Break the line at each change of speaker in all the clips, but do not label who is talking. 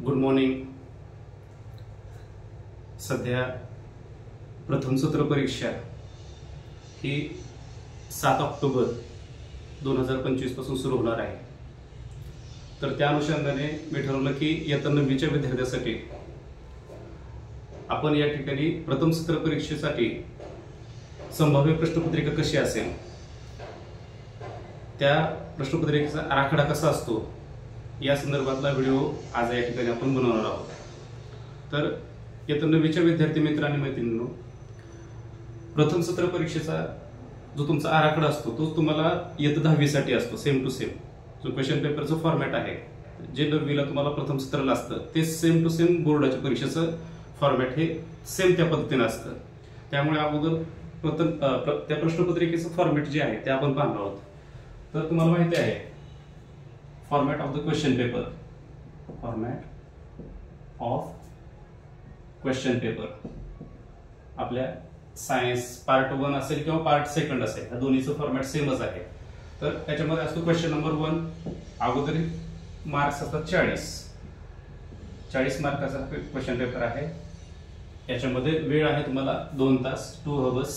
Good morning. सध्या प्रथम सत्र परीक्षा ही 7 ऑक्टोबर 2025 पासून सुरू होणार आहे। तर त्या अनुषंगाने मी ठरवलं की इयत्ता 9वीच्या विद्यार्थ्यांसाठी आपण या ठिकाणी प्रथम सत्र परीक्षेसाठी संभाव्य प्रश्नपत्रिका कशी असेल, त्या प्रश्नपत्रिकेचा आराखडा कसा असतो या संदर्भातला व्हिडिओ आज या ठिकाणी आपण बनवणार आहोत। तर इयत्ता 9वीच्या विद्यार्थी मित्र आणि मैत्रिणींनो, प्रथम सत्र परीक्षेचा जो तुमचा आराखडा असतो तो तुम्हाला इयत्ता 10वीसाठी असतो, सेम टू सेम। जो क्वेश्चन पेपरचं फॉर्मॅट आहे जे 9वीला तुम्हाला प्रथम सत्राला असतं ते सेम टू सेम बोर्डाच्या परीक्षेचं फॉर्मॅट हे सेम त्या पद्धतीने असतं। त्यामुळे अगोदर त्या प्रश्नपत्रिकेचं फॉर्मॅट जे आहे ते आपण पाहणार आहोत। तर तुम्हाला माहिती आहे format of the question paper, format of question paper आपल्या सायन्स पार्ट 1 असेल किंवा पार्ट 2 असेल, या दोन्हीचं फॉर्मॅट सेमच आहे। तर त्याच्यामध्ये असतो क्वेश्चन नंबर 1, अगोदर मार्क्स असतात 40 मार्काचा क्वेश्चन पेपर आहे। याच्यामध्ये वेळ आहे तुम्हाला 2 तास, 2 hours,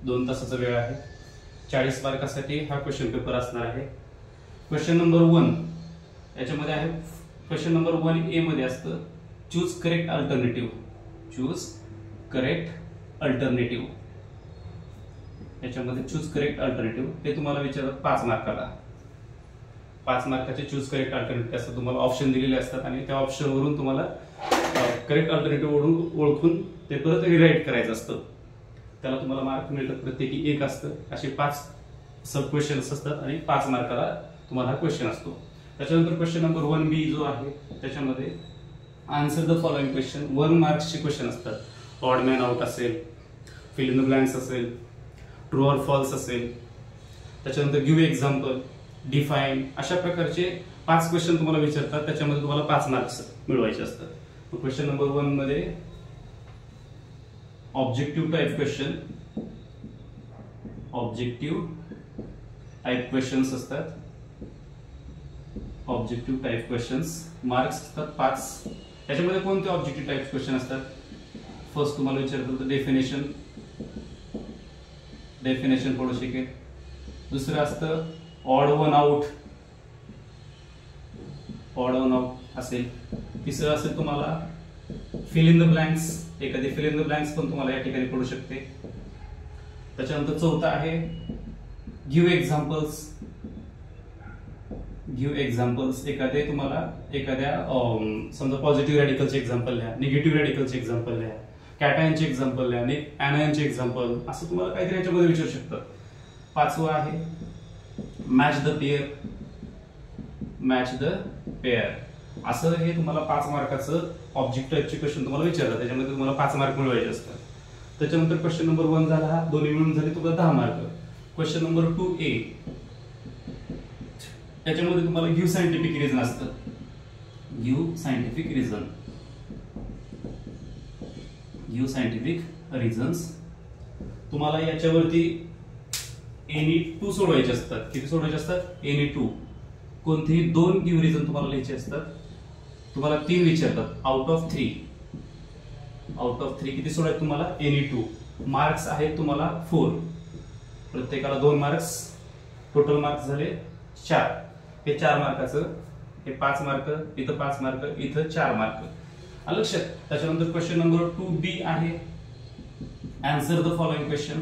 2 तासाचा वेळ आहे। 40 मार्कासाठी हा क्वेश्चन पेपर असणार आहे। क्वेश्चन नंबर 1 याच्यामध्ये आहे, क्वेश्चन नंबर 1A मध्ये असतं choose correct alternative, choose correct alternative. याच्यामध्ये चूज करेक्ट अल्टरनेटिव्ह हे तुम्हाला विचारतात 5 मार्काला। 5 मार्काचे चूज करेक्ट अल्टरनेटिव्ह असं तुम्हाला ऑप्शन दिलेले असतात आणि त्या ऑप्शन वरून तुम्हाला करेक्ट अल्टरनेटिव्ह ओळखून ते परत रिराईट करायचं असतं। त्याला तुम्हाला मार्क मिळतात, प्रत्येकी 1 असतं। असे 5 सब क्वेश्चन्स असतात आणि 5 मार्काला तुम्हाला हा क्वेश्चन असतो। त्याच्यानंतर क्वेश्चन नंबर 1B जो आहे त्याच्यामध्ये आन्सर द फॉलोइंग क्वेश्चन, 1 मार्क्सचे क्वेश्चन असतात। ऑड मॅन आउट असेल, फिल इन द ब्लँक्स असेल, ट्रू ऑर फॉल्स असेल, त्याच्यानंतर गिव्ह एक्झाम्पल, डिफाईन, अशा प्रकारचे 5 क्वेश्चन तुम्हाला विचारतात। त्याच्यामध्ये तुम्हाला 5 मार्क्स मिळवायचे असतात। क्वेश्चन नंबर 1 मध्ये objective type question, objective type questions असतात। ऑब्जेक्टिव्ह टाइप क्वेश्चन्स मार्क्स असतात 5। याच्यामध्ये कोणते ऑब्जेक्टिव्ह टाइप क्वेश्चन असतात? फर्स्ट तुम्हाला विचारतात डेफिनेशन, डेफिनेशन पडू शकेल। दुसरं असतं odd one out, odd one out असेल। तिसरं असेल तुम्हाला फिल इन द ब्लँक्स, एखादी फिल इन द ब्लँक्स पण तुम्हाला या ठिकाणी पडू शकते। त्याच्यानंतर चौथा आहे गिव्ह एक्झाम्पल्स, गिव्ह एक्झाम्पल्स, एखाद्या समजा पॉझिटिव्ह रॅडिकलचे एक्झाम्पल लिहा, निगेटिव्ह रॅडिकलचे एक्झाम्पल लिहा, कॅटायनचे एक्झाम्पल लिहा, ऍनायनचे एक्झाम्पल, असं तुम्हाला काहीतरी याच्यामध्ये विचारू शकतात। 5वं आहे match the pair, match the pair, असं हे तुम्हाला 5 मार्काचं ऑब्जेक्ट टाइपचे क्वेश्चन तुम्हाला विचारतात। त्याच्यामध्ये तुम्हाला 5 मार्क मिळवायचे असतात। त्याच्यानंतर क्वेश्चन नंबर 1 झाला, दोन्ही मिळून झाले तुम्हाला 10 मार्क। क्वेश्चन नंबर 2A त्याच्यामध्ये तुम्हाला गिव्ह सायंटिफिक रिझन असतं, give scientific reason, give scientific reasons. तुम्हाला याच्यावरती एनी 2 सोडवायचे असतात। किती सोडवायचे असतात? एनी 2, कोणतेही 2 गिव्ह रिझन तुम्हाला लिहायचे असतात। तुम्हाला 3 विचारतात आउट ऑफ 3, आउट ऑफ 3 किती सोडायचे तुम्हाला? एनी 2। मार्क्स आहेत तुम्हाला 4, प्रत्येकाला 2 मार्क्स, टोटल मार्क्स झाले 4। हे 4 मार्काचं, हे 5 मार्क, इथं 5 मार्क, इथं 4 मार्क, लक्षात। त्याच्यानंतर क्वेश्चन नंबर 2B आहे answer the following question,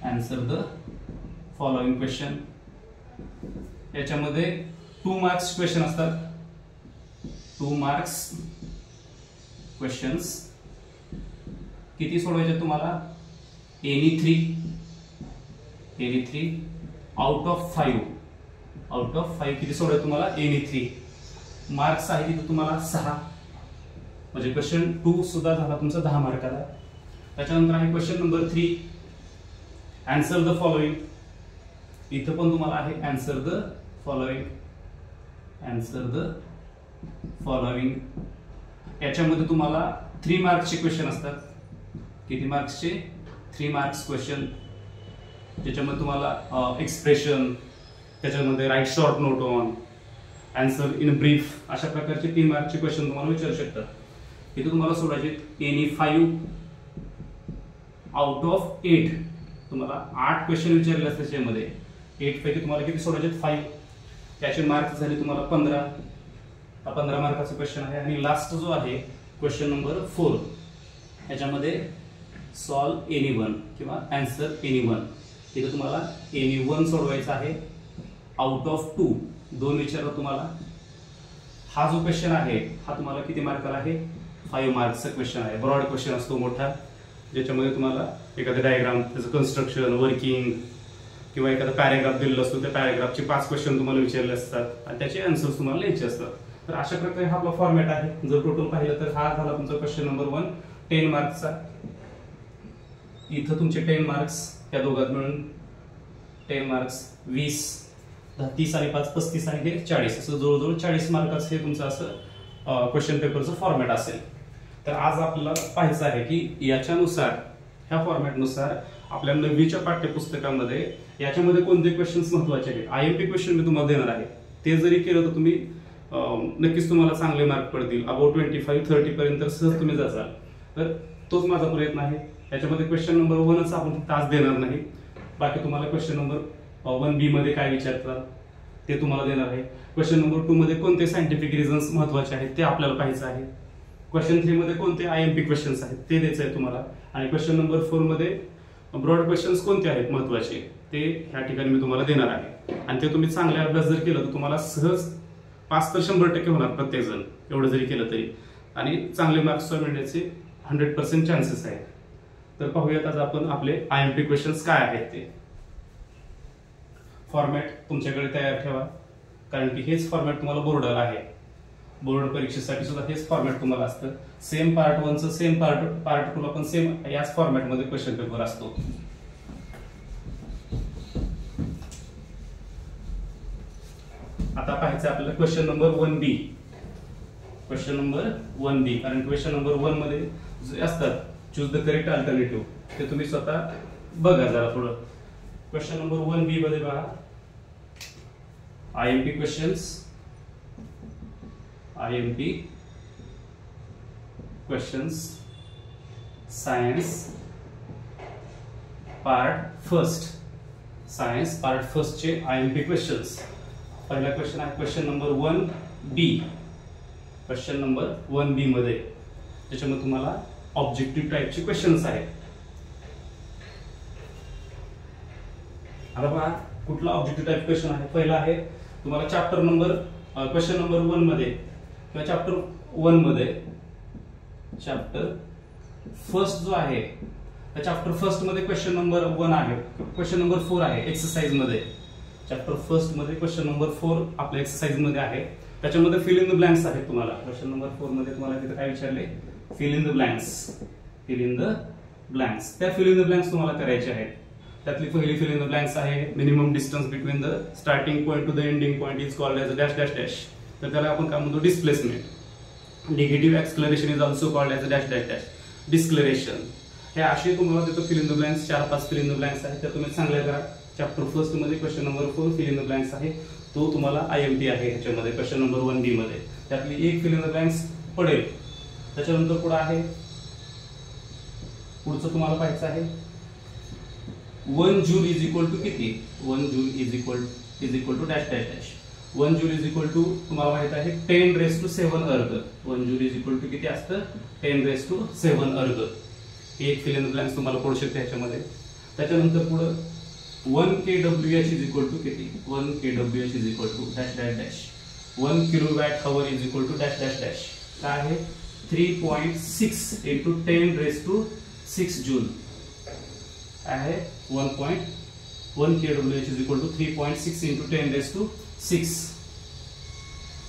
answer the following question. याच्यामध्ये 2 मार्क्स क्वेश्चन असतात, 2 मार्क्स क्वेश्चन्स। किती सोडवायचे तुम्हाला? Any 3, any 3 out of 5, out of 5 किती सोडवायचे तुम्हाला? एनी 3। मार्क्स आहे तिथे तुम्हाला 6, म्हणजे क्वेश्चन 2 सुद्धा झाला तुमचा 10 मार्काला। त्याच्यानंतर आहे question number 3 answer the following, इथं पण तुम्हाला आहे answer the following, answer the following. याच्यामध्ये तुम्हाला 3 मार्क्सचे क्वेश्चन असतात। किती मार्क्सचे? 3 मार्क्स क्वेश्चन, ज्याच्यामध्ये तुम्हाला एक्सप्रेशन, त्याच्यामध्ये write short note on, answer in brief, अशा प्रकारचे 3 मार्कचे क्वेश्चन तुम्हाला विचारू शकतात। इथे तुम्हाला सोडायचे एनी 5 आउट ऑफ 8, तुम्हाला 8 क्वेश्चन विचारले असते त्याच्यामध्ये 8 पैकी तुम्हाला किती सोडायचे 5, त्याचे मार्क्स झाले तुम्हाला 15, हा 15 मार्काचा क्वेश्चन आहे। आणि लास्ट जो आहे क्वेश्चन नंबर 4, याच्यामध्ये सॉल्व एनी वन किंवा आन्सर एनी वन, इथे तुम्हाला एनी वन सोडवायचा आहे आउट ऑफ 2, 2 विचारलं तुम्हाला। हा जो क्वेश्चन आहे हा तुम्हाला किती मार्काला आहे 5 मार्क्सचा क्वेश्चन आहे। ब्रॉड क्वेश्चन असतो मोठा, ज्याच्यामध्ये तुम्हाला एखादा डायग्राम, त्याचं कन्स्ट्रक्शन, वर्किंग किंवा एखादा पॅराग्राफ दिलेला असतो, त्या पॅराग्राफचे 5 क्वेश्चन तुम्हाला विचारले असतात आणि त्याचे आन्सर्स तुम्हाला लिहायचे असतात। तर अशा प्रकारे हा आपला फॉर्मॅट आहे। जर टोटल पाहिलं तर हा झाला तुमचा क्वेश्चन नंबर 1 10 मार्क्सचा, इथं तुमचे 10 मार्क्स, या दोघात मिळून 10 मार्क्स 20, 30 आणि 5 35 आणि हे 40, असं जवळजवळ 40 मार्काचं हे तुमचं असं क्वेश्चन पेपरचं फॉर्मॅट असेल। तर आज आपल्याला पाहायचं आहे की याच्यानुसार, ह्या फॉर्मॅटनुसार आपल्या 9वीच्या पाठ्यपुस्तकामध्ये याच्यामध्ये कोणते क्वेश्चन्स महत्त्वाचे आहेत, IMP क्वेश्चन मी तुम्हाला देणार आहे, ते जरी केलं तर तुम्ही नक्कीच तुम्हाला चांगले मार्क पडतील, अबाउट 25-30 पर्यंत सहज तुम्ही जाचाल। तर तोच माझा प्रयत्न आहे। याच्यामध्ये क्वेश्चन नंबर 1च आपण तास देणार नाही, बाकी तुम्हाला क्वेश्चन नंबर 1B मध्ये काय विचारतात ते तुम्हाला देणार आहे। क्वेश्चन नंबर 2 मध्ये कोणते सायंटिफिक रिझन्स महत्त्वाचे आहेत ते आपल्याला पाहायचं आहे। क्वेश्चन 3 मध्ये कोणते IMP क्वेश्चन्स आहेत ते द्यायचं आहे तुम्हाला, आणि क्वेश्चन नंबर 4 मध्ये ब्रॉड क्वेश्चन्स कोणते आहेत महत्त्वाचे ते ह्या ठिकाणी मी तुम्हाला देणार आहे। आणि ते तुम्ही चांगले अभ्यास जर केलं तर तुम्हाला सहज 5 तर 100% होणार प्रत्येक जण, एवढं जरी केलं तरी, आणि चांगले मार्क्स मिळण्याचे 100% चान्सेस आहेत। तर पाहूयात आज आपण आपले IMP क्वेश्चन्स काय आहेत ते। फॉर्मॅट तुमच्याकडे तयार ठेवा, कारण की हेच फॉर्मॅट तुम्हाला बोर्डाला आहे, बोर्ड परीक्षेसाठी सुद्धा हेच फॉर्मॅट तुम्हाला असतं। सेम पार्ट 1चं सेम पार्ट 2ला पण सेम याच फॉर्मॅटमध्ये क्वेश्चन पेपर असतो। आता पाहायचं आपल्याला question number 1B, question number 1B, कारण क्वेश्चन नंबर 1 मध्ये जे असतात चूज द करेक्ट अल्टरनेटिव्ह, ते तुम्ही स्वतः बघा जरा थोडं। क्वेश्चन नंबर 1B मध्ये बघा IMP questions, IMP questions science part first, science part first चे IMP क्वेश्चन्स। पहिला क्वेश्चन आहे question number 1B, question number 1B मध्ये त्याच्यामध्ये तुम्हाला ऑब्जेक्टिव्ह टाइपचे क्वेश्चन्स आहेत। आता पहा कुठला ऑब्जेक्टिव्ह टाइप क्वेश्चन आहे। पहिला आहे तुम्हाला चॅप्टर नंबर, क्वेश्चन नंबर 1 मध्ये किंवा चॅप्टर 1 मध्ये, चॅप्टर फर्स्ट जो आहे त्या चॅप्टर फर्स्ट मध्ये क्वेश्चन नंबर 1 आहे, क्वेश्चन नंबर 4 आहे एक्सरसाइज मध्ये। चॅप्टर फर्स्ट मध्ये क्वेश्चन नंबर 4 आपल्या एक्सरसाइज मध्ये आहे, त्याच्यामध्ये फिल इन द ब्लँक्स आहेत तुम्हाला। क्वेश्चन नंबर 4 मध्ये तुम्हाला तिथे काय विचारले, fill in the blanks, fill in the blanks. त्या फिल इन द ब्लँक्स तुम्हाला करायचे आहेत। त्यातली पहिली फिल इन द ब्लँक्स आहे minimum distance between the starting point to the ending point is called as dash dash dash, तर त्याला आपण काय म्हणतो displacement. Negative acceleration is also called as dash dash dash, deceleration. हे असे तुम्हाला तिथं fill in the blanks 4-5 fill in the blanks आहेत, त्या तुम्ही चांगल्या करा। चॅप्टर फर्स्ट मध्ये question number 4 fill in the blanks आहे, तो तुम्हाला IMP आहे ह्याच्यामध्ये क्वेश्चन नंबर 1B मध्ये, त्यातली एक फिल इन द ब्लँक्स पडेल। त्याच्यानंतर पुढे आहे, पुढचं तुम्हाला पाहायचं आहे 1 जूल इज इक्वल टू किती, 1 joule is equal to dash dash dash. 1 joule is equal to तुम्हाला माहित आहे 10⁻⁷ अर्ग। 1 जूल इज इक्वल टू किती असतं, 10⁻⁷ अर्ग। एक फिल इन द ब्लँक्स तुम्हाला पडू शकते ह्याच्यामध्ये। त्याच्यानंतर पुढे 1 kWh इज इक्वल टू किती, 1 kWh is equal to dash dash dash, 1 kWh is equal to dash dash dash. काय आहे 3.6 into 10⁻⁶ जूल आहे। 1 kWh is equal to 3.6 into 10⁻⁶।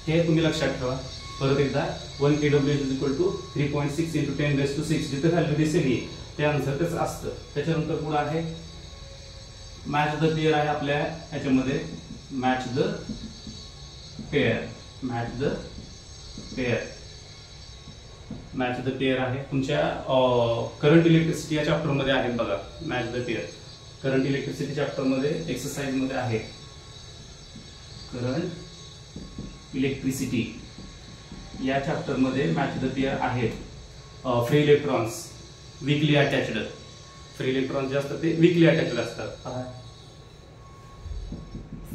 हे तुम्ही लक्षात ठेवा। परत एकदा 1 kWh is equal to 3.6 into 10⁻⁶, जिथे व्हॅल्यू दिसेल ते आन्सर त्याचं असतं। त्याच्यानंतर पुढे आहे मॅच द पेअर आहे आपल्या ह्याच्यामध्ये, match the pair, match the pair, match the pair आहे तुमच्या करंट इलेक्ट्रिसिटी या चॅप्टर मध्ये आहे बघा। Match the pair current electricity chapter मध्ये एक्सरसाइज मध्ये आहे, करंट इलेक्ट्रिसिटी या चॅप्टरमध्ये मॅच द पेअर आहेत free electrons weekly attached. Free electrons जे असतात ते वीकली अटॅच्ड असतात.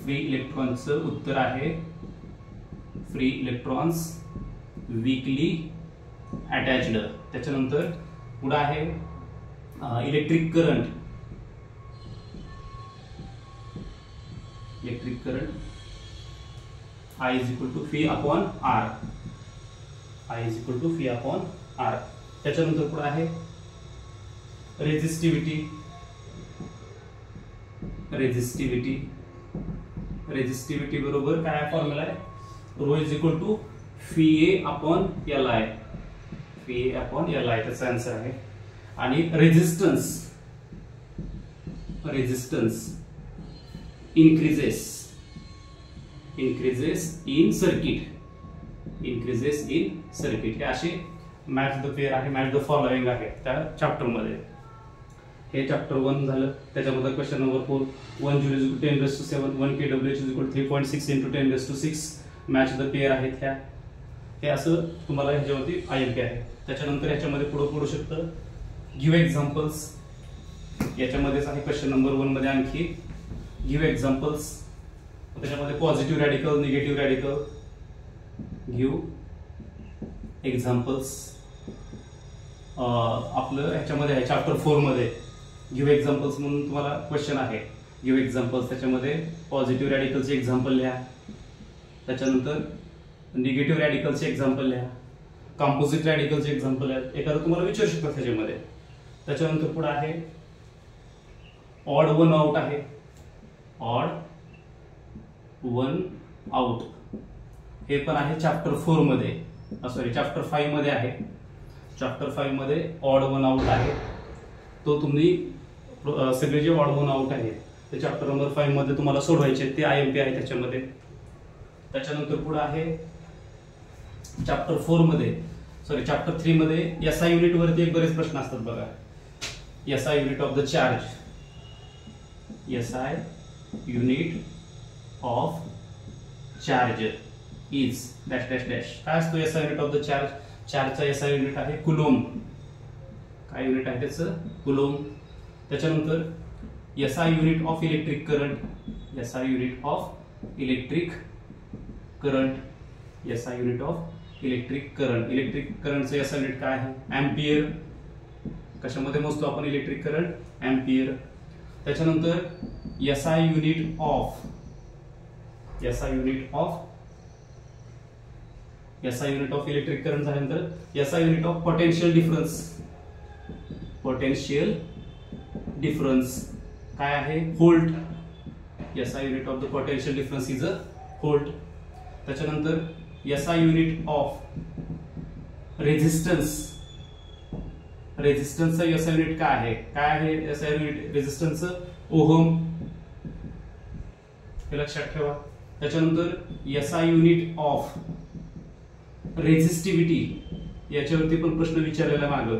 फ्री इलेक्ट्रॉनचं उत्तर आहे फ्री इलेक्ट्रॉन्स वीकली अटॅच्ड. त्याच्यानंतर पुढे आहे electric current. Electric current I is equal to phi upon R. I is equal to phi upon R. त्याच्यानंतर पुढे आहे रेझिस्टिव्हिटी. रेझिस्टिव्हिटी रेझिस्टिव्हिटी बरोबर काय फॉर्म्युला आहे? Rho is equal to phi A upon Li. phi A upon Li त्याचा answer आहे. आणि resistance increases in circuit. हे असे मॅच द पेअर आहे, मॅच द फॉलोइंग आहे त्या चॅप्टर मध्ये. हे चॅप्टर 1 झालं. त्याच्यामध्ये question number 4 1 joule is 10⁻⁷ 1 kWh is equal 3.6 × 10⁻⁶ match the pair आहेत ह्या. हे असं तुम्हाला ह्याच्यावरती IMP आहे. त्याच्यानंतर ह्याच्यामध्ये पुढे पडू शकतं गिव्ह एक्झाम्पल्स. याच्यामध्येच आहे क्वेश्चन नंबर 1 मध्ये आणखी गिव्ह एक्झाम्पल्स. त्याच्यामध्ये positive radical, negative radical. Give examples आपलं ह्याच्यामध्ये आहे चॅप्टर 4 मध्ये गिव्ह एक्झाम्पल्स म्हणून तुम्हाला क्वेश्चन आहे. गिव्ह एक्झाम्पल्स त्याच्यामध्ये पॉझिटिव्ह रॅडिकलचे एक्झाम्पल लिहा. त्याच्यानंतर निगेटिव्ह रॅडिकलचे एक्झाम्पल लिहा. कंपोजिट रॅडिकलचे एक्झाम्पल आहेत. एखादं तुम्हाला विचारू शकतात त्याच्यामध्ये. त्याच्यानंतर पुढे आहे ऑड वन आउट आहे. ऑड वन आउट हे पण आहे चॅप्टर 4 मध्ये, सॉरी चॅप्टर 5 मध्ये आहे. चॅप्टर 5 मध्ये ऑड वन आउट आहे. तो तुम्ही सगळे जे ऑड वन आउट आहे ते चॅप्टर नंबर 5 मध्ये तुम्हाला सोडवायचे, ते IMP आहे त्याच्यामध्ये. त्याच्यानंतर पुढे आहे चॅप्टर 4 मध्ये, सॉरी चॅप्टर 3 मध्ये SI युनिट वरती एक बरेच प्रश्न असतात बघा. SI unit of the charge. SI unit of charge is dash dash dash. काय असतो SI unit of the charge? चार्जचा SI युनिट आहे कुलोम. काय युनिट आहे त्याचं? कुलोम. त्याच्यानंतर SI unit of electric current. SI unit of electric current. SI unit of electric current. Electric करंटचं SI unit काय आहे? एम्पियर. कशामध्ये मोजतो आपण इलेक्ट्रिक करंट? एम्पियर. त्याच्यानंतर SI unit of electric current झाल्यानंतर SI unit of potential difference. Potential difference काय आहे? Volt. SI unit of the potential difference is a volt. त्याच्यानंतर SI युनिट ऑफ रेझिस्टन्स. रेझिस्टन्सचा SI युनिट काय आहे? काय आहे SI युनिट रेझिस्टन्सचं? ओहम. हे लक्षात ठेवा. त्याच्यानंतर SI युनिट ऑफ रेझिस्टिव्हिटी. याच्यावरती पण प्रश्न विचारलेला मागं.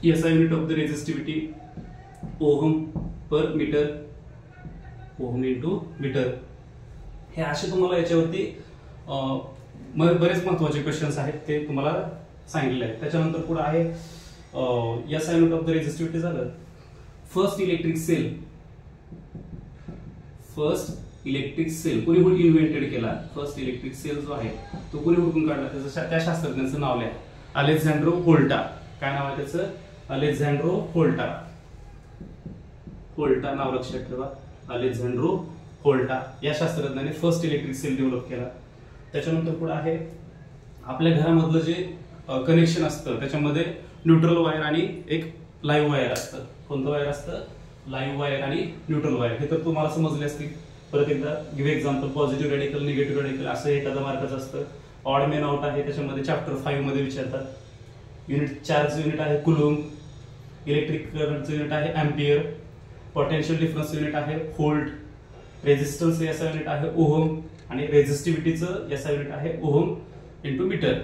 SI unit of the resistivity ohm per metre. Ohm into metre. हे असे तुम्हाला याच्यावरती बरेच महत्वाचे क्वेश्चन्स आहेत, ते तुम्हाला सांगितले आहेत. त्याच्यानंतर पुढे आहे SI unit of the resistivity झालं. फर्स्ट इलेक्ट्रिक सेल कोणी इन्व्हेंटेड केला? फर्स्ट इलेक्ट्रिक सेल जो आहे तो कोणी हुडकून काढला? त्याचं त्या शास्त्रज्ञाचं नाव लिहा. अलेक्झांड्रो व्होल्टा. काय नाव आहे त्याचं? अलेक्झांड्रो व्होल्टा. व्होल्टा नाव लक्षात ठेवा. अलेक्झांड्रो व्होल्टा या शास्त्रज्ञाने फर्स्ट इलेक्ट्रिक सेल डेव्हलप केला. त्याच्यानंतर पुढे आहे आपल्या घरामधलं जे कनेक्शन असतं त्याच्यामध्ये न्यूट्रल वायर आणि एक लाईव्ह वायर असतं. कोणतं वायर असतं? लाईव्ह वायर आणि न्यूट्रल वायर. हे तर तुम्हाला समजले असतील. परत एकदा give example. Positive radical, negative radical असं एखादा मार्काचं असतं. ऑड मेन आउट आहे त्याच्यामध्ये चॅप्टर 5 मध्ये विचारतात. युनिट चार्ज युनिट आहे कुलोम. इलेक्ट्रिक करंटचं युनिट आहे एम्पियर. पोटेन्शियल डिफरन्स युनिट आहे व्होल्ट. रेझिस्टन्स SI युनिट आहे ओहम. आणि रेझिस्टिव्हिटीचं SI युनिट आहे ohm into metre.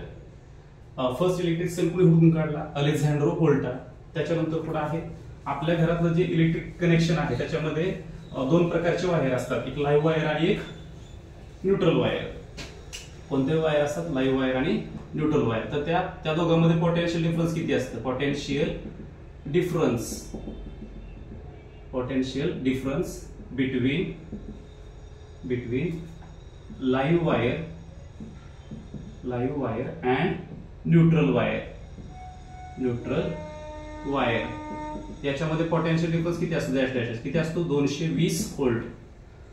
First electric cell कोणी हुडकून काढला? Alessandro Volta. त्याच्यानंतर पुढे आहे आपल्या घरातलं जे इलेक्ट्रिक कनेक्शन आहे त्याच्यामध्ये दोन प्रकारचे वायर असतात. एक लाईव्ह वायर आणि एक न्यूट्रल वायर. कोणते वायर असतात? लाईव्ह वायर आणि न्यूट्रल वायर. तर त्या दोघांमध्ये पोटेन्शियल डिफरन्स किती असतं? Potential difference between live wire and neutral wire याच्यामध्ये पोटेन्शियल डिफरन्स किती असतो? किती असतो? 220 व्होल्ट.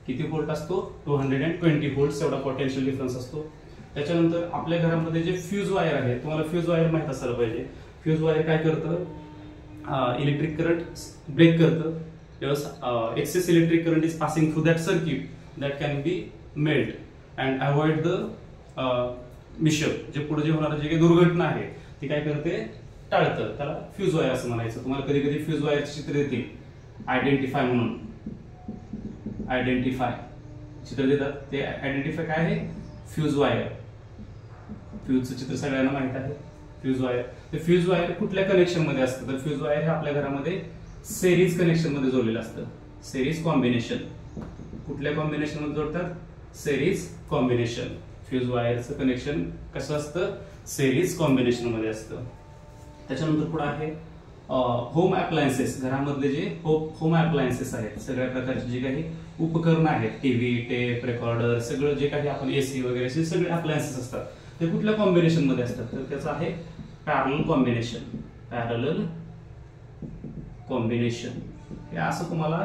किती व्होल्ट असतो? 220 व्होल्ट एवढा पोटेन्शियल डिफरन्स असतो. त्याच्यानंतर आपल्या घरामध्ये जे फ्यूज वायर आहे, तुम्हाला फ्यूज वायर माहित असायला पाहिजे. फ्यूज वायर काय करतं? इलेक्ट्रिक करंट ब्रेक करतं. Excess electric current is passing through that circuit that can be melt and avoid the mishap. जे पुढे जे होणारी जी काही दुर्घटना आहे ती काय करते? टाळतं. त्याला फ्यूज वायर असं म्हणायचं. तुम्हाला कधी कधी फ्यूज वायरची चित्र येतील आयडेंटिफाय म्हणून. आयडेंटिफाय चित्र देतात. ते आयडेंटिफाय काय आहे? Fuse wire. फ्यूजचं चित्र सगळ्यांना माहित आहे. Fuse wire. ते फ्यूज वायर कुठल्या कनेक्शन मध्ये असतं? तर फ्यूज वायर हे आपल्या घरामध्ये सेरीज कनेक्शन मध्ये जोडलेलं असतं. Series combination. कुठल्या कॉम्बिनेशन मध्ये जोडतात? Series combination. फ्यूज वायरचं कनेक्शन कसं असतं? सेरीज कॉम्बिनेशन मध्ये असतं. त्याच्यानंतर पुढे आहे होम अप्लायन्सेस. घरामधले जे होम अप्लायन्सेस आहेत, सगळ्या प्रकारचे जे काही उपकरणं आहेत, टीव्ही, टेप रेकॉर्डर, सगळं जे काही आपण एसी वगैरे असे सगळे अप्लायन्सेस असतात ते कुठल्या कॉम्बिनेशन मध्ये असतात? तर त्याचं आहे पॅरलल कॉम्बिनेशन. हे असं तुम्हाला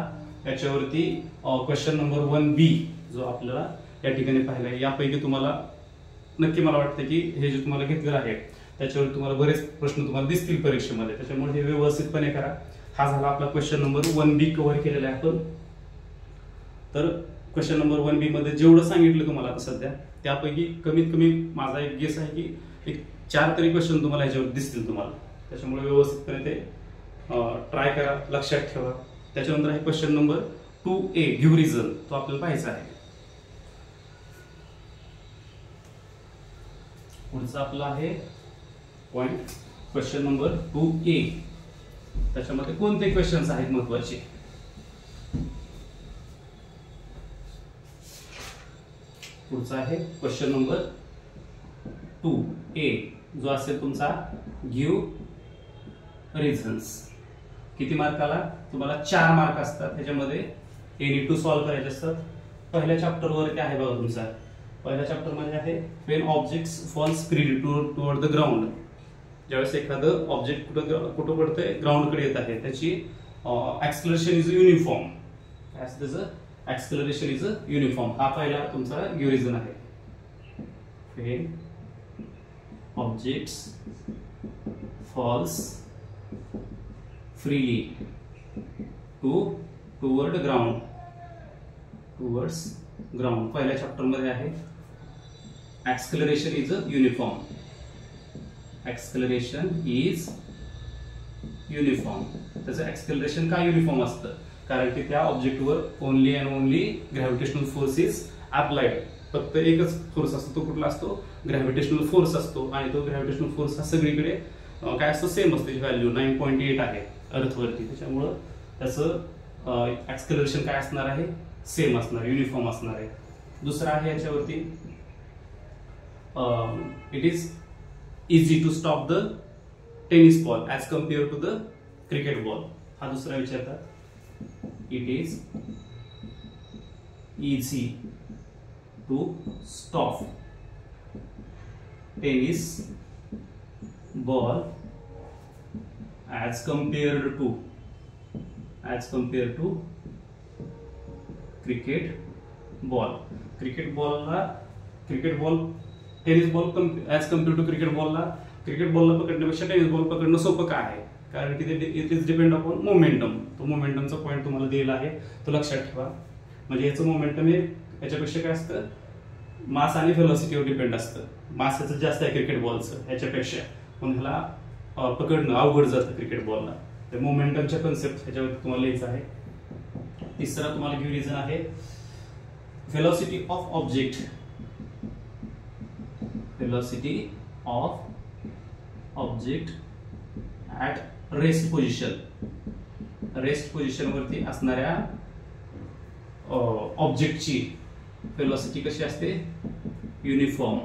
याच्यावरती क्वेश्चन नंबर 1B जो आपल्याला या ठिकाणी पाहिला आहे, यापैकी तुम्हाला नक्की मला वाटतं की हे जे तुम्हाला घेतलेलं आहे त्याच्यावर तुम्हाला बरेच प्रश्न तुम्हाला दिसतील परीक्षेमध्ये. त्याच्यामुळे हे व्यवस्थितपणे करा. हा झाला आपला क्वेश्चन नंबर 1B कव्हर केलेला आहे आपण. तर क्वेश्चन नंबर 1B मध्ये जेवढं सांगितलं तुम्हाला आता सध्या त्यापैकी कमीत कमी माझा एक गेस आहे की एक 4 तरी क्वेश्चन तुम्हाला ह्याच्यावर दिसतील तुम्हाला. त्याच्यामुळे व्यवस्थितपणे ते ट्राय करा, लक्षात ठेवा. त्याच्यानंतर आहे question number 2A give reason. तो आपल्याला पाहायचा आहे. पुढचा आपला आहे पॉइंट क्वेश्चन नंबर 2A. त्याच्यामध्ये कोणते क्वेश्चन्स आहेत महत्वाचे? पुढचा आहे क्वेश्चन नंबर 2A जो असेल तुमचा गिव्ह रिझन्स. किती मार्काला? तुम्हाला 4 मार्क असतात. त्याच्यामध्ये एनी टू सॉल्व्ह करायचे असतात. पहिल्या चॅप्टर वर काय आहे बघा तुमचा? पहिल्या चॅप्टर मध्ये आहे when objects falls freely toward the ground. ज्यावेळेस एखादं ऑब्जेक्ट कुठं पडतंय? ग्राउंड कडे येत आहे. त्याची acceleration is uniform. Acceleration is uniform. हा पहिला तुमचा गिव्ह रिझन आहे. When objects falls freely towards ground. पहिल्या चॅप्टर मध्ये आहे ऍक्सलरेशन इज युनिफॉर्म. त्याचं ऍक्सलरेशन का युनिफॉर्म असतं? कारण की त्या ऑब्जेक्टवर only and only gravitational force is applied. फक्त एकच फोर्स असतो. तो कुठला असतो? ग्रॅव्हिटेशनल फोर्स असतो. आणि तो ग्रॅव्हिटेशनल फोर्स हा सगळीकडे काय असतो? सेम असतो. व्हॅल्यू 9.8 आहे अर्थवरती. त्याच्यामुळं त्याचं ऍक्सलरेशन काय असणार आहे? सेम असणार, युनिफॉर्म असणार आहे. दुसरा आहे याच्यावरती it is easy to stop the tennis ball as compare to the cricket ball. हा दुसरा विचारतात. It is easy to stop tennis ball as compared to cricket ball. Tennis ball as compare to cricket बॉलला पकडण्यापेक्षा tennis ball पकडणं सोपं का आहे? कारण की it is depend upon momentum. तो मोमेंटमचा पॉईंट तुम्हाला दिलेला आहे, तो लक्षात ठेवा. म्हणजे याचं मोमेंटम हे याच्यापेक्षा काय असतं? मास आणि व्हेलॉसिटीवर डिपेंड असतं. मास याचं जास्त आहे क्रिकेट बॉलचं ह्याच्यापेक्षा, पण ह्याला पकडणं अवघड जातं क्रिकेट बॉलला. तर मोमेंटमच्या कन्सेप्ट ह्याच्यावर तुम्हाला लिहायचं आहे. तिसरा तुम्हाला गिव्ह रिझन आहे velocity of object at rest position वरती असणाऱ्या ऑब्जेक्टची व्हेलॉसिटी कशी असते? Uniform.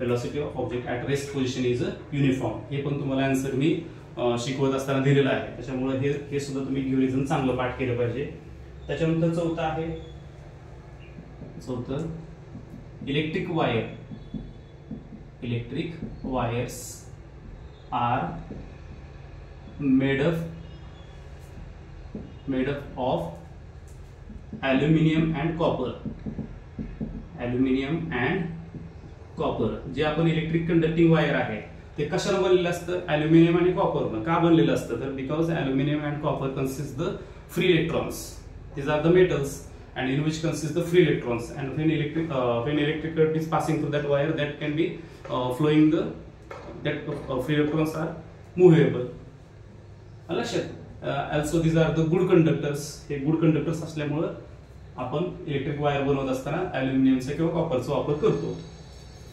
velocity of object at rest position is uniform. हे पण तुम्हाला आन्सर मी शिकवत असताना दिलेलं आहे, त्याच्यामुळे हे सुद्धा तुम्ही ड्युरेशन चांगलं पाठ केलं पाहिजे. त्याच्यानंतर चौथं आहे, electric wires are made up of aluminium and copper. जे आपण इलेक्ट्रिक कंडक्टिंग वायर आहे ते कशाने बनलेलं असतं? अल्युमिनियम आणि कॉपरनं. का बनलेलं असतं? तर because aluminium and copper consist the free electrons. These are the metals and in which consist the free electrons, and when electric current is passing through that wire, that can be flowing that free electrons are movable. Also these are the good conductors. हे good conductors असल्यामुळे आपण electric wire बनवत असताना अल्युमिनियमचा किंवा कॉपरचा वापर करतो.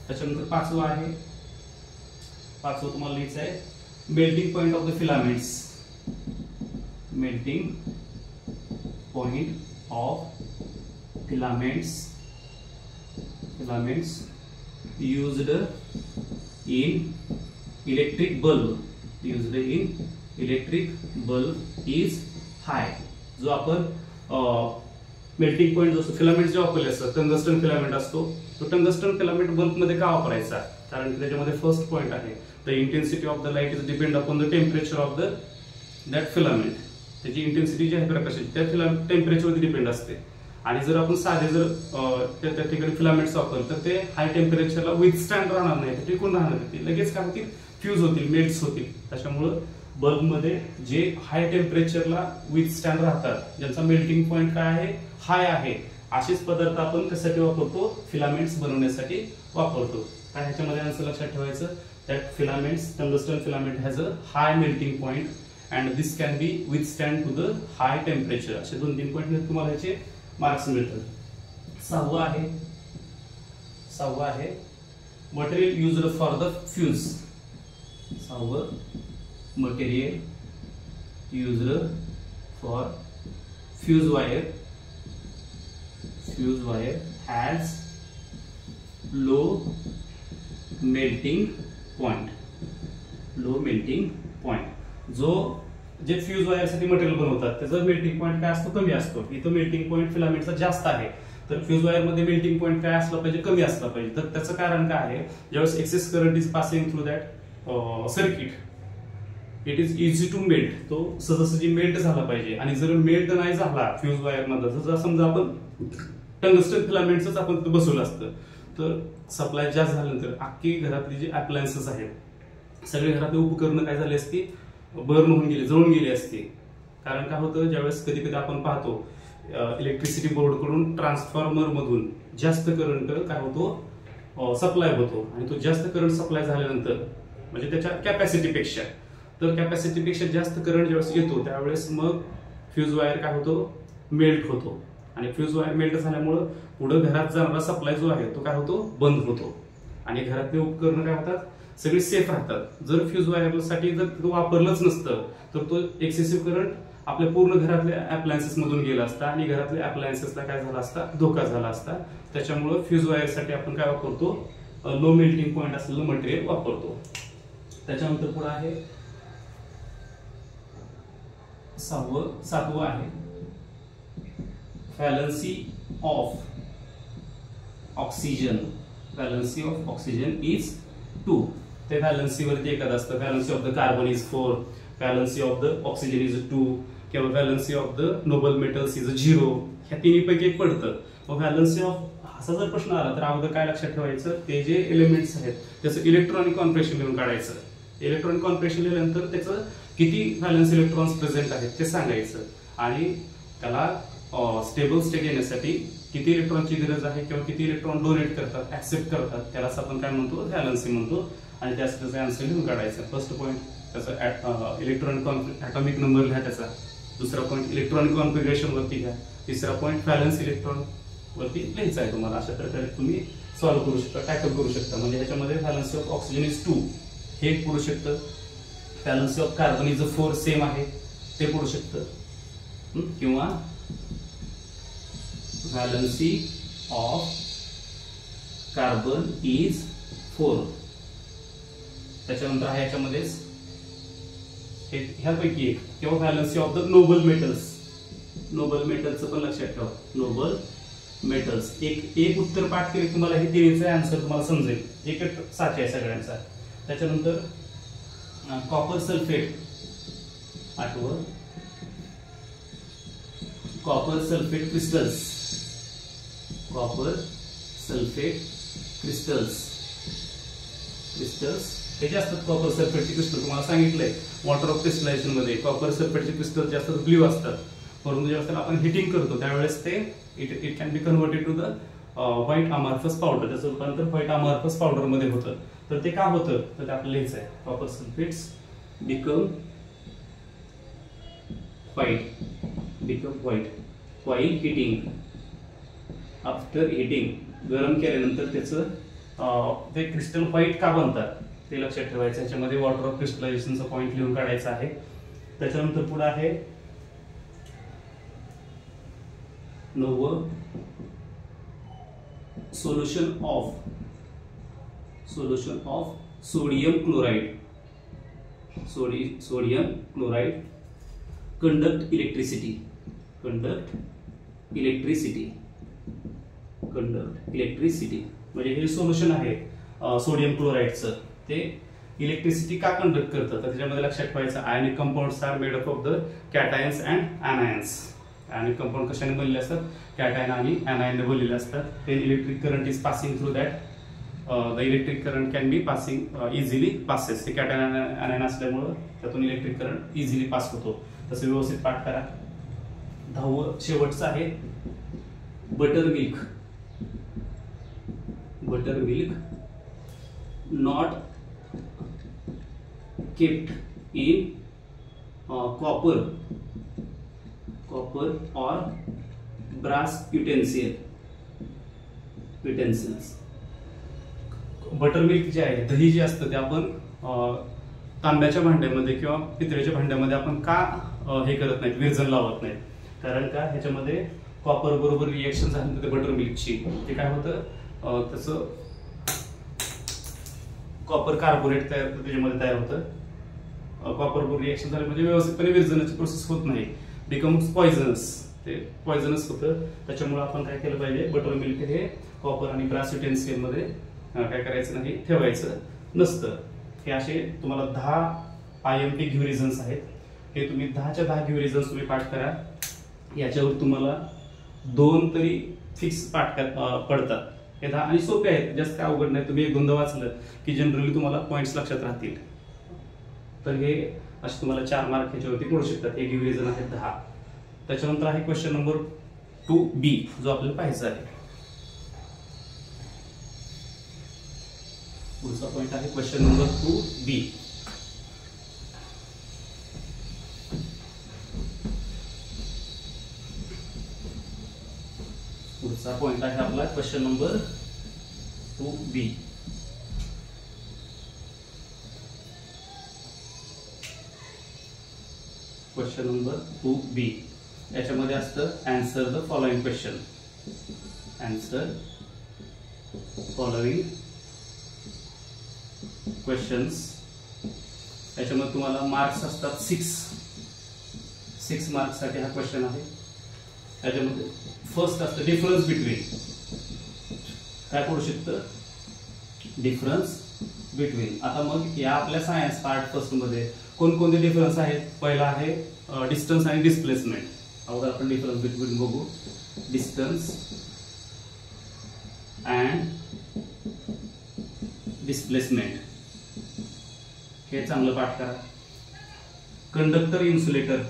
त्याच्यानंतर पाचवं तुम्हाला लिहायचं आहे, melting point of the filaments. Melting point of filaments used in electric bulb is high. जो आपण मेल्टिंग पॉइंट जो फिलामेंट जे वापरले असतात, टंगस्टन फिलामेंट असतो, तो टंगस्टन फिलामेंट बल्ब मध्ये का वापरायचा? कारण त्याच्यामध्ये फर्स्ट पॉइंट आहे, the intensity of the light is depend upon the temperature of that filament. त्याची इंटेन्सिटी जी आहे प्रकाशाची त्या टेम्परेचरवरती डिपेंड असते. आणि जर आपण साधे त्या ठिकाणी फिलामेंट्स वापरले तर ते हाय टेम्परेचरला विथस्टँड राहणार नाही, ते टिकून राहणार नाही, ते लगेच काय होतील? फ्यूज होतील, मेल्ट्स होतील. त्याच्यामुळं बल्बमध्ये जे हाय टेम्परेचरला विथस्टँड राहतात, ज्यांचा मेल्टिंग पॉइंट काय आहे? हाय आहे, असेच पदार्थ आपण कशासाठी वापरतो? फिलामेंट्स बनवण्यासाठी वापरतो. काय ह्याच्यामध्ये आन्सर लक्षात ठेवायचं? That filaments, tungsten filament has a high melting point and this can be withstand to the high temperature. असे 2-3 पॉइंट तुम्हाला याचे मार्क्स मिळतात. सहावा आहे material used for the fuse. Material used for fuse wire has low melting point. जे fuse wire साठी material बनवतात त्याचा मेल्टिंग पॉइंट काय असतो? कमी असतो. इथं मेल्टिंग पॉइंट फिलामेंटचा जास्त आहे, तर फ्यूज वायर मध्ये मेल्टिंग पॉइंट काय असला पाहिजे? कमी असला पाहिजे. तर त्याचं कारण काय आहे? ज्यावेळेस excess current is passing through that circuit, it is easy to melt. तो सहजासहजी मेल्ट झाला पाहिजे. आणि जर मेल्ट नाही झाला फ्यूज वायर मध्ये, जर समजा आपण टंगस्टन फिलामेंटच आपण बसवलं असतं, तर सप्लाय जास्त झाल्यानंतर अख्खी घरातली जी अप्लायन्सेस आहेत, सगळे घरातली उपकरणं काय झाली असती? बर्न होऊन गेली, जळून गेली असते. कारण काय होतं? ज्यावेळेस कधी कधी आपण पाहतो इलेक्ट्रिसिटी बोर्ड कडून ट्रान्सफॉर्मर मधून जास्त करंट काय होतो? सप्लाय होतो. आणि तो जास्त करंट सप्लाय झाल्यानंतर म्हणजे त्याच्या कॅपॅसिटीपेक्षा जास्त करंट ज्यावेळेस येतो त्यावेळेस मग फ्यूज वायर काय होतो? मेल्ट होतो. आणि फ्यूज वायर मेल्ट झाल्यामुळं पुढे घरात जाणारा सप्लाय जो आहे तो काय होतो? बंद होतो. आणि घरातले उपकरणं काय होतात? सगळे सेफ राहतात. जर फ्यूज वायरसाठी जर तो वापरलंच नसतं तर तो एक्सेसिव्ह करंट आपल्या पूर्ण घरातल्या अप्लायन्सेस मधून गेला असता आणि घरातल्या अप्लायन्सेसला काय झाला असता? धोका झाला असता. त्याच्यामुळे फ्यूज वायरसाठी आपण काय वापरतो? लो मेल्टिंग पॉइंट असलेलं मटेरियल वापरतो. त्याच्यानंतर पुढे आहे सातवं आहे व्हॅलन्सी ऑफ ऑक्सिजन इज 2. ते व्हॅलन्सी वरती एकच असतं. Valency of the carbon is 4, valency of the oxygen is 2, किंवा valency of the noble metals is 0. ह्या तिन्हीपैकी एक पडतं. मग व्हॅलन्सी ऑफ असा जर प्रश्न आला तर अगोदर काय लक्षात ठेवायचं? ते जे एलिमेंट्स आहेत त्याचं इलेक्ट्रॉनिक कॉन्फिगरेशन लिहून काढायचं. इलेक्ट्रॉनिक कॉन्फिगरेशन लिहिल्यानंतर त्याचं किती व्हॅलन्स इलेक्ट्रॉन्स प्रेझेंट आहेत ते सांगायचं. आणि त्याला स्टेबल स्टेट येण्यासाठी किती इलेक्ट्रॉनची गरज आहे किंवा किती इलेक्ट्रॉन डोनेट करतात, ऍक्सेप्ट करतात, त्यालाच आपण काय म्हणतो? व्हॅलन्सी म्हणतो. आणि त्याचं आन्सर लिहून काढायचं. फर्स्ट पॉईंट त्याचा इलेक्ट्रॉनिक ॲटॉमिक नंबर लिहा त्याचा. दुसरा पॉईंट इलेक्ट्रॉनिक कॉन्फिगरेशन वरती घ्या. तिसरा पॉईंट व्हॅलन्स इलेक्ट्रॉन वरती लिहायचा आहे तुम्हाला. अशा प्रकारे तुम्ही सॉल्व्ह करू शकता, टॅकल करू शकता. म्हणजे ह्याच्यामध्ये व्हॅलन्सी ऑफ ऑक्सिजन इज 2 हे पडू शकतं. Valency of carbon is 4 same आहे ते पडू शकतं. किंवा व्हॅलन्सी ऑफ कार्बन इज 4. त्याच्यानंतर आहे याच्यामध्येच ह्यापैकी एक किंवा valency of the noble metals. Noble मेटलचं पण लक्षात ठेवा. नोबल मेटल्स एक उत्तर पाठ केले तुम्हाला हे तिन्हीचे आन्सर तुम्हाला समजेल. एकच साचे आहे सगळ्यांचा. त्याच्यानंतर कॉपर सल्फेट आठवं. Copper sulphate crystals. Copper sulphate crystals हे जे असतात कॉपर सल्फेटचे क्रिस्टल तुम्हाला सांगितलंय वॉटर ऑफ क्रिस्टलायझेशन मध्ये कॉपर सल्फेटचे क्रिस्टल जे असतात ब्ल्यू असतात. परंतु जेव्हा आपण हिटिंग करतो त्यावेळेस ते it can be converted to the white amorphous powder. त्याचं रूपांतर व्हाईट अमार्फस पावडर मध्ये होतं. तर ते का होतं तर ते आपल्याला लिहायचं आहे. Copper sulphates become white while heating. After heating गरम केल्यानंतर त्याचं ते क्रिस्टल व्हाईट का बनतात ते लक्षात ठेवायचं. ह्याच्यामध्ये वॉटर ऑफ क्रिस्टलायझेशनचा पॉईंट लिहून काढायचा आहे. त्याच्यानंतर पुढे आहे 9 solution of sodium chloride. Sodium chloride conduct electricity. म्हणजे हे सोल्युशन आहे सोडियम क्लोराइडचं ते इलेक्ट्रिसिटी का कंडक्ट करतं तर त्याच्यामध्ये लक्षात ठेवायचं ionic compounds are made up of the cations and anions. Ionic compound कशाने बनलेले असतात कॅटायन आणि ॲनायनने बनलेले असतात. ते electric current is passing through that. The electric current can be passing easily passes. ते कॅटायन ॲनायन असल्यामुळं त्यातून इलेक्ट्रिक करंट इझिली पास होतो. तसं व्यवस्थित पाठ करा. 10वं शेवटचं आहे butter milk not kept in copper or brass utensils. Butter milk जे आहे दही जे असतं ते आपण तांब्याच्या भांड्यामध्ये किंवा पितळेच्या भांड्यामध्ये आपण का हे करत नाहीत विरजण लावत नाहीत कारण का ह्याच्यामध्ये कॉपर बरोबर रिएक्शन झाल्यानंतर बटर मिल्कची ते काय होतं त्याचं कॉपर कार्बोनेट त्याच्यामध्ये तयार होतं. कॉपर बरोबर रिएक्शन झालं म्हणजे व्यवस्थितपणे विरजणाची प्रोसेस होत नाही. Becomes poisonous. ते पॉइझनस होतं. त्याच्यामुळे आपण काय केलं पाहिजे बटर मिल्क हे कॉपर आणि ब्रास युटेन्सिल मध्ये काय करायचं नाही ठेवायचं नसतं. हे असे तुम्हाला 10 IMP गिव्ह रिझन्स आहेत. हे तुम्ही 10च्या 10 गिव्ह रिझन्स तुम्ही पाठ करा. याच्यावर तुम्हाला 2 तरी फिक्स पाठ पडतात. हे 10 आणि सोपे आहेत जास्त काय अवघड नाही. तुम्ही 1-2दा वाचलं की जनरली तुम्हाला पॉइंट्स लक्षात राहतील. तर हे असे तुम्हाला 4 मार्क ह्याच्यावरती पडू शकतात. हे गिव्ह रिझन आहेत 10. त्याच्यानंतर आहे क्वेश्चन नंबर 2B जो आपल्याला पाहायचा आहे. पुढचा पॉइंट आहे क्वेश्चन नंबर 2B. पुढचा पॉइंट आहे आपला question number 2B. Question number 2B याच्यामध्ये असतं answer the following question. Answer following questions. याच्यामध्ये तुम्हाला मार्क्स असतात 6 मार्क्स साठी हा क्वेश्चन आहे. याच्यामध्ये फर्स्ट असतं डिफरन्स बिटवीन. काय पडू शकतं डिफरन्स बिटवीन. आता मग या आपल्या सायन्स पार्ट फर्स्ट मध्ये कोणकोणते डिफरन्स आहेत. पहिला आहे डिस्टन्स आणि डिस्प्लेसमेंट. अगोदर आपण डिफरन्स बिटवीन बघू. डिस्टन्स अँड डिस्प्लेसमेंट हे चांगलं पाठ करा. Conductor insulator.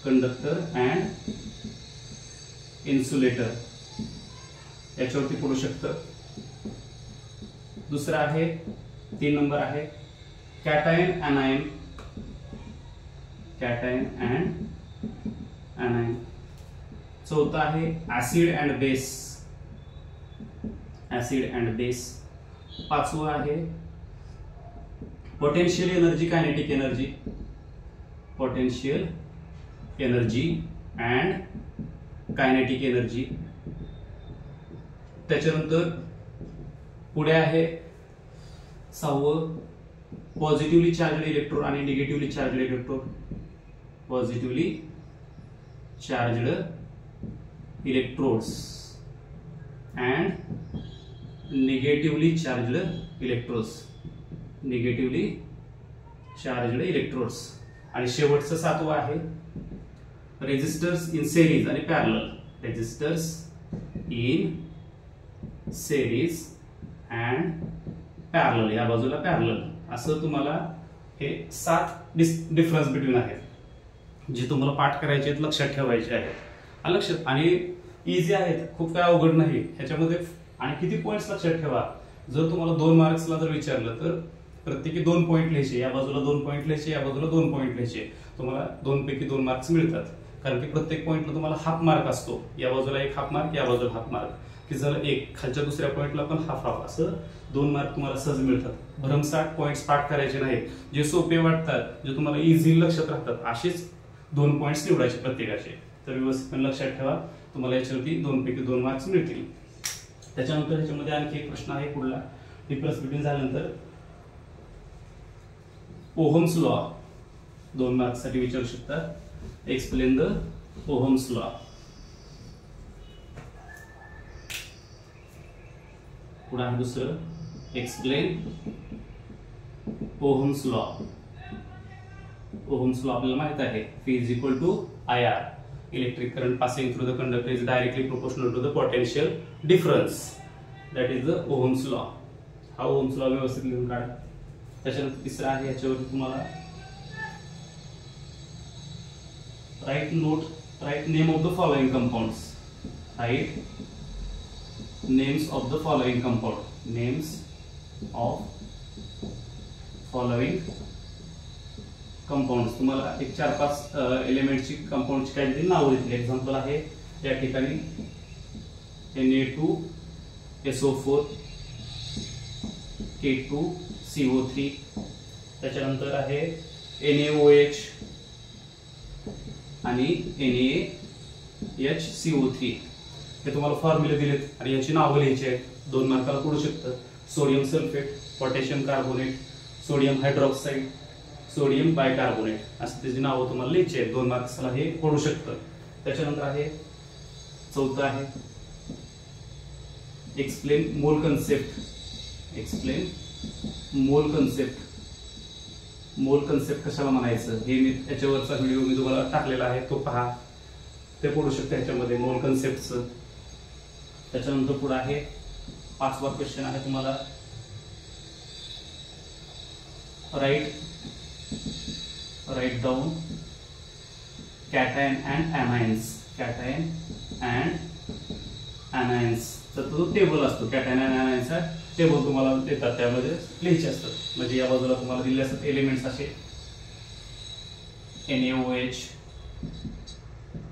Conductor and insulator याच्यावरती पडू शकतं. दुसरा आहे 3 नंबर आहे कॅटायन अनायन. Cation and अनायन. चौथा आहे acid and base. Acid and base. पाचवा आहे potential energy kinetic energy. Potential energy and kinetic energy. त्याच्यानंतर पुढे आहे 6वं पॉझिटिव्हली चार्जड इलेक्ट्रोड आणि negatively charged electrode. Positively charged electrodes and negatively charged electrodes. Negatively charged electrodes. आणि शेवटचं 7वं आहे रेजिस्टर्स इन सेरीज आणि parallel. Resistors in series and parallel. या बाजूला पॅरलल. असं तुम्हाला हे 7 डिफरन्स बिटवीन आहेत जे तुम्हाला पाठ करायचे आहेत, लक्षात ठेवायचे आहेत. लक्षात आणि इझी आहेत, खूप काय अवघड नाही ह्याच्यामध्ये. आणि किती पॉइंट्स लक्षात ठेवा, जर तुम्हाला 2 मार्क्सला जर विचारलं तर प्रत्येकी 2 पॉईंट लिहायचे. या बाजूला 2 पॉईंट लिहायचे, या बाजूला 2 पॉईंट लिहायचे. तुम्हाला 2 पैकी 2 मार्क्स मिळतात. कारण की प्रत्येक पॉईंटला तुम्हाला हाफ मार्क असतो. या बाजूला 1 हाफ मार्क, या बाजूला हाफ मार्क. की जर 1 खालच्या दुसऱ्या पॉईंटला पण हाफ हाफ, असं 2 मार्क तुम्हाला सहज मिळतात. भरमसाठ पॉईंट्स पाठ करायचे नाहीत. जे सोपे वाटतात, जे तुम्हाला इझी लक्षात राहतात, असेच 2 पॉईंट्स निवडायचे प्रत्येकाचे. तर व्यवस्थित लक्षात ठेवा, तुम्हाला याच्यावरती 2 पैकी 2 मार्क्स मिळतील. त्याच्यानंतर ह्याच्यामध्ये आणखी एक प्रश्न आहे पुढला. डिफरन्स बिटवीन झाल्यानंतर ओहम्स लॉ 2 मार्क्स साठी विचारू शकता. Explain the ohm's law. पुढे आहे दुसरं explain ohm's law. Ohm's law आपल्याला माहित आहे, P is equal to IR. Electric current passing through the conductor is directly proportional to the potential difference. That is the Ohm's law. हा Ohm's law व्यवस्थित लिहून काढा. त्याच्यानंतर तिसरा आहे, याच्यावरती तुम्हाला write name of the following compounds. Write names of the following compound. Names of following compound. तुम्हाला एक 4-5 एलिमेंटची कंपाऊंडची काहीतरी नावं दिली. एक्झाम्पल आहे या ठिकाणी Na2SO4, K2CO3. त्याच्यानंतर आहे NaOH आणि NaHCO3. हे तुम्हाला फॉर्म्युले दिलेत आणि याची नावं लिहायची आहेत. 2 मार्काला पडू शकतं. Sodium sulphate, potassium carbonate, sodium hydroxide, sodium bicarbonate, असं त्याची नावं तुम्हाला लिहायची आहेत. 2 मार्क्सला हे पडू शकतं. त्याच्यानंतर आहे 4थं आहे एक्सप्लेन मोल कन्सेप्ट. एक्सप्लेन मोल कन्सेप्ट. मोल कन्सेप्ट कशाला म्हणायचं हे मी याच्यावरचा व्हिडिओ मी तुम्हाला टाकलेला आहे, तो पहा. ते पडू शकतं ह्याच्यामध्ये मोल कन्सेप्टचं. त्याच्यानंतर पुढे आहे 5वा क्वेश्चन आहे तुम्हाला write down cation and anions. Cation and anions तर तो टेबल असतो. कॅटायन आणि anionsचा टेबल तुम्हाला देतात, त्यामध्ये लिहायचे असतात. म्हणजे या बाजूला तुम्हाला दिलेले असतात एलिमेंट्स असे NaOH,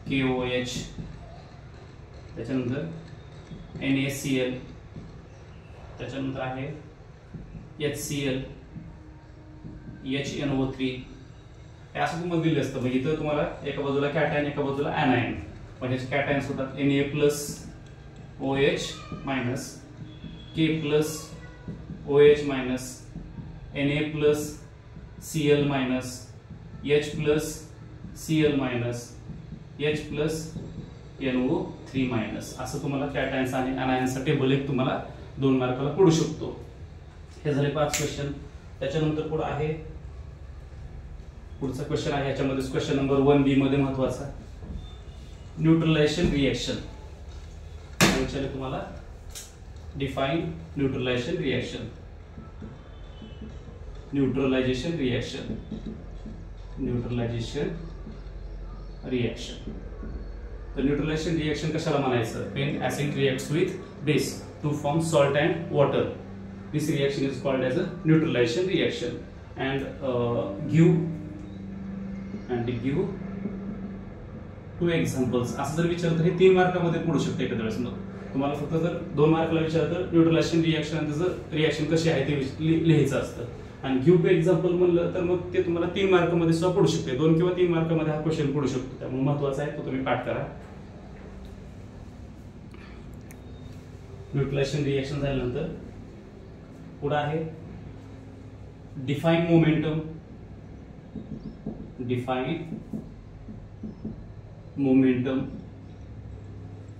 KOH, त्याच्यानंतर NaCl, त्याच्यानंतर आहे HCl, HNO3. हे असं तुम्हाला दिले असतं. म्हणजे इथं तुम्हाला एका बाजूला कॅटायन, एका बाजूला anion. म्हणजे कॅटायन्स होतात Na+OH- K+OH-, Na+Cl-, H+Cl-, H+NO3-. असं तुम्हाला कॅटायन्स आणि anionsचा टेबल एक तुम्हाला 2 मार्काला पडू शकतो. हे झाले 5 क्वेश्चन. त्याच्यानंतर पुढे आहे पुढचा क्वेश्चन आहे, याच्यामध्ये क्वेश्चन नंबर 1B मध्ये महत्वाचा न्यूट्रलायझेशन रिएक्शन. विचारले तुम्हाला define neutralisation reaction. Neutralisation reaction. Neutralisation reaction. तर न्यूट्रलायझेशन रिएक्शन कशाला म्हणायचं? when acid reacts with base to form salt and water, this reaction is called as a neutralization reaction. And give 2 examples. असं जर विचारलं तर हे 3 मार्कामध्ये पडू शकते एखाद्या वेळेस. तुम्हाला फक्त जर 2 मार्कला विचारलं तर न्यूट्रलायझेशन रिएक्शन आणि त्याचं रिएक्शन कशी आहे ते लिहायचं असतं. आणि गिव्ह 2 एक्झाम्पल म्हणलं तर मग ते तुम्हाला 3 मार्कामध्ये सुद्धा पडू शकते. 2 किंवा 3 मार्कामध्ये हा क्वेश्चन पडू शकतो. त्यामुळे महत्वाचा आहे तो तुम्ही पाठ करा. न्यूट्रलायझेशन रिएक्शन झाल्यानंतर पुढे आहे डिफाइन मोमेंटम,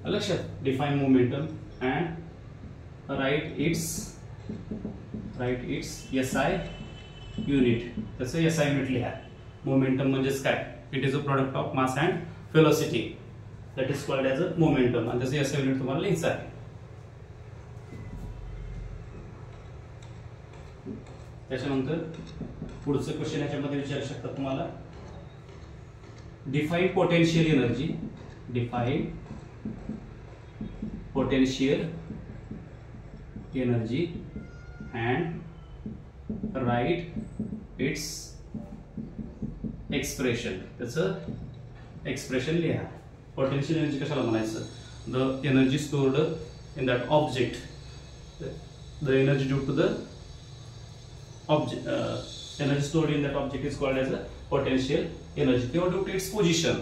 लक्षात define momentum and write its SI unit. त्याचं SI युनिट लिहा. मोमेंटम म्हणजेच काय? It is a product of mass and velocity, that is called as a momentum, आणि त्याचं SI युनिट तुम्हाला लिहायचं आहे. त्याच्यानंतर पुढचं क्वेश्चन याच्यामध्ये विचारू शकतात तुम्हाला, define potential energy and write its expression. त्याचं एक्सप्रेशन लिहा. पोटेन्शियल एनर्जी कशाला म्हणायचं? The energy stored in that object, the energy due to the energy stored in that object is called as a potential energy. Due to its position,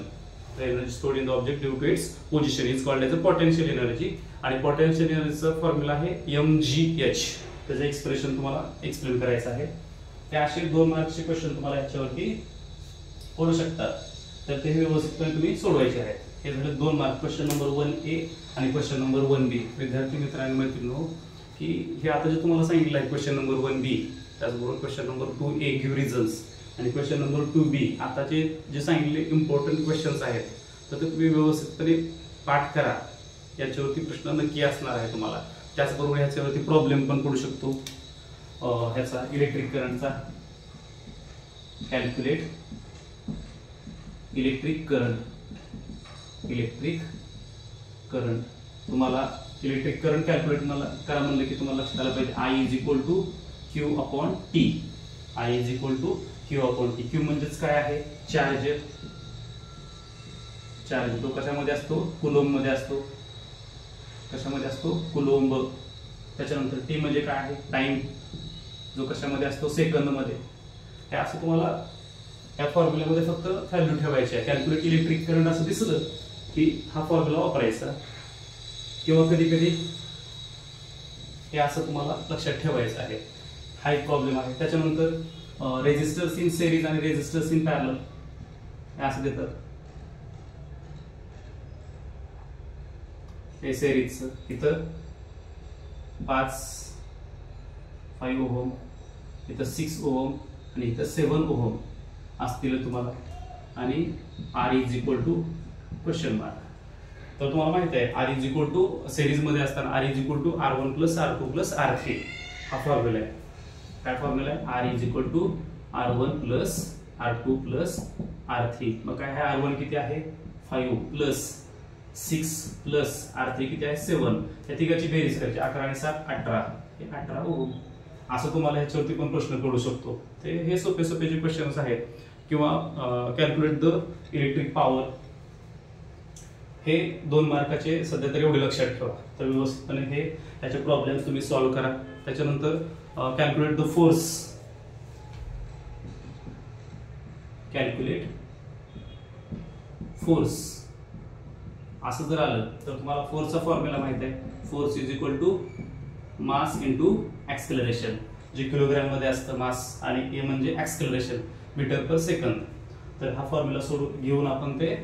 the energy stored in the object due to its position is called as a potential energy. आणि potential energy चा formula आहे mgh. त्याचं expression तुम्हाला explain करायचं आहे. ते असे 2 मार्क्सचे question तुम्हाला याच्यावरती पडू शकतात, तर ते व्यवस्थितपणे तुम्ही सोडवायचे आहेत. हे झाले 2 मार्क, क्वेश्चन नंबर 1A आणि क्वेश्चन नंबर 1B. विद्यार्थी मित्रांनो मैत्रिणींनो, की हे आता जे तुम्हाला सांगितलं आहे क्वेश्चन नंबर 1B, त्याचबरोबर question number 2A give reasons आणि क्वेश्चन नंबर 2B आताचे जे सांगितले इम्पॉर्टंट क्वेश्चन्स आहेत, तर ते तुम्ही व्यवस्थितपणे पाठ करा. याच्यावरती प्रश्न नक्की असणार आहे तुम्हाला. त्याचबरोबर ह्याच्यावरती प्रॉब्लेम पण पडू शकतो. ह्याचा इलेक्ट्रिक करंटचा, कॅल्क्युलेट इलेक्ट्रिक करंट. तुम्हाला इलेक्ट्रिक करंट कॅल्क्युलेट करा म्हणलं की तुम्हाला लक्षात आलं पाहिजे I is equal to Q upon T. I is equal to Q upon T. Q म्हणजेच काय आहे? चार्ज. तो कशामध्ये असतो? कुलोम्ब मध्ये असतो. कशामध्ये असतो? कुलोम्ब. त्याच्यानंतर T म्हणजे काय आहे? टाइम, जो कशामध्ये असतो? सेकंद मध्ये. हे असं तुम्हाला या फॉर्म्युल्यामध्ये फक्त व्हॅल्यू ठेवायची आहे. कॅल्क्युलेट इलेक्ट्रिक करंट असं दिसलं की हा फॉर्म्युला वापरायचा, किंवा कधी कधी हे असं तुम्हाला लक्षात ठेवायचं आहे. हा एक प्रॉब्लेम आहे. त्याच्यानंतर रेजिस्टर्स इन सिरीज आणि रेजिस्टर्स इन पॅरलल हे असं देतात. हे सिरीजचं इथं 5 ओहम, इथं 6 ओहम आणि इथं 7 ओहम असतील तुम्हाला, आणि R is equal to question mark. तर तुम्हाला माहित आहे R is equal to series मध्ये असताना R is equal to R1 plus R2 plus R3 हा फॉर्म्युला आहे. काय फॉर्म्युला आहे? R is equal to R1 plus R2 plus R3. मग काय आहे? R1 किती आहे? 5 प्लस 6 प्लस R3 किती आहे? 7. या तिघाची बेरीज करायची. 11 आणि 7 18. हे 18 ओहम. असं तुम्हाला ह्याच्यावरती पण प्रश्न पडू शकतो. हे सोपे जे क्वेश्चन्स आहेत, किंवा कॅल्क्युलेट द इलेक्ट्रिक पॉवर, हे 2 मार्काचे सध्या तरी एवढे लक्षात ठेवा. तर व्यवस्थितपणे हे याचे प्रॉब्लेम्स तुम्ही सॉल्व्ह करा. त्याच्यानंतर कॅल्क्युलेट द फोर्स, असं जर आलं तर तुम्हाला फोर्सचा फॉर्म्युला माहित आहे. Force is equal to mass into acceleration, जे किलोग्रॅम मध्ये असतं मास, आणि ए म्हणजे ऍक्सेलरेशन, मीटर पर सेकंद. तर हा फॉर्म्युला घेऊन आपण ते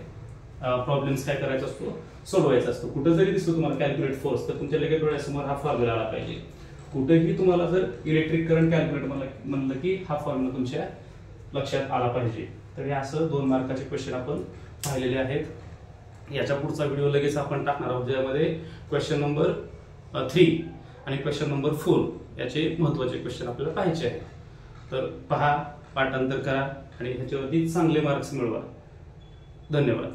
प्रॉब्लेम्स काय करायचा असतो? सोडवायचा असतो. कुठं जरी दिसतो तुम्हाला कॅल्क्युलेट फोर्स, तर तुमच्या लगेच डोळ्यासमोर हा फॉर्म्युला आला पाहिजे. कुठेही तुम्हाला जर इलेक्ट्रिक करंट कॅल्क्युलेट म्हणलं की हा फॉर्म्युला तुमच्या लक्षात आला पाहिजे. तर हे असं 2 मार्काचे क्वेश्चन आपण पाहिलेले आहेत. याच्या पुढचा व्हिडिओ लगेच आपण टाकणार आहोत, ज्यामध्ये क्वेश्चन नंबर 3 आणि क्वेश्चन नंबर 4 याचे महत्त्वाचे क्वेश्चन आपल्याला पाहायचे आहेत. तर पहा, पाठांतर करा आणि ह्याच्यावरती चांगले मार्क्स मिळवा. धन्यवाद.